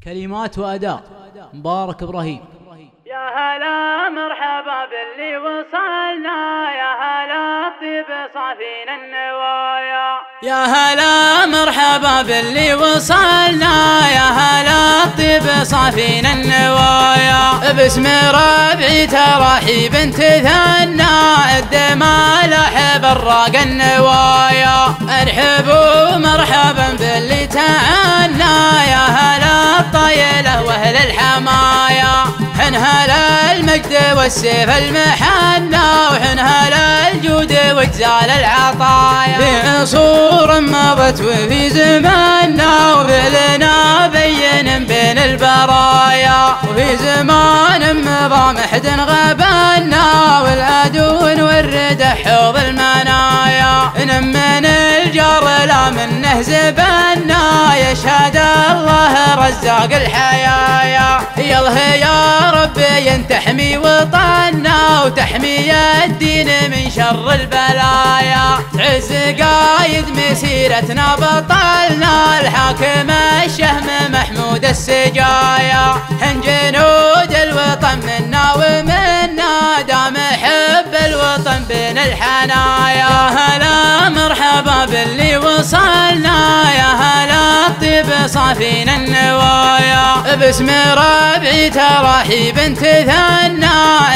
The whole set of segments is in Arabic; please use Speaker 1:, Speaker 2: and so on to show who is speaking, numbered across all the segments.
Speaker 1: كلمات وأداء مبارك إبراهيم.
Speaker 2: يا هلا مرحبا باللي وصلنا، يا هلا طيب صافين النوايا. يا هلا مرحبا باللي وصلنا، يا هلا طيب صافين النوايا. باسم ربعي ترحيب تثنى، الدمى لحب الراق النوايا. ارحبوا مرحبا باللي تعنى، يا هلا الطيلة واهل الحمايا. حن هلا المجد والسيف المحنى، وحن هلا الجود واجزال العطايا. في عصور مضت وفي زماننا، وفعلنا بين بين البرايا. وفي زمان مضى محد غبنا، والعدو نورد حوض المنايا. نمن الجار لا منه زبنا، يشهد الله رزاق الحيايا. يالله يا ربي انت تحمي وطننا، وتحمي الدين من شر البلايا. تعز قايد مسيرتنا بطلنا، الحاكم الشهم محمود السجايا. هن جنود الوطن منا ومنا، دام حب الوطن بين الحنايا. هلا مرحبا باللي وصلنا، يا هلا طيب صافين النوايا. باسم ربعي ترحيب تثنى،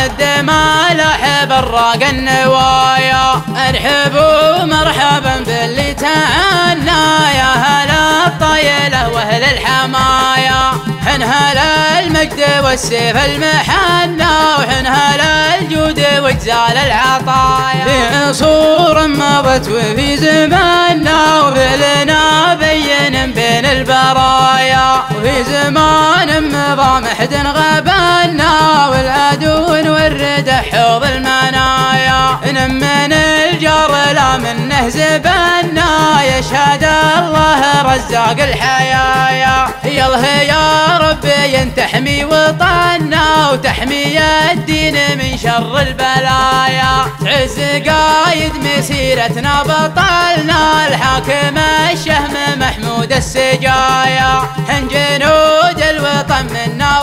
Speaker 2: الدمى لحب الراق النوايا. ارحبوا مرحبا باللي تعنى، يا هلا الطيلة واهل الحمايا. حن هلا المجد والسيف المحنى، وحن هلا الجود واجزال العطايا. في عصور مضت وفي زماننا، وفعلنا بين بين البرايا. وفي زمان مضى محد غبنا، والعدو نورد حوض المنايا. نمن الجار لا منه زبنا، يشهد الله رزاق الحيايا. يالله يا ربي انت تحمي وطننا، وتحمي الدين من شر البلايا. تعز قايد مسيرتنا بطلنا، الحاكم الشهم محمود السجايا. هن جنود الوطن منا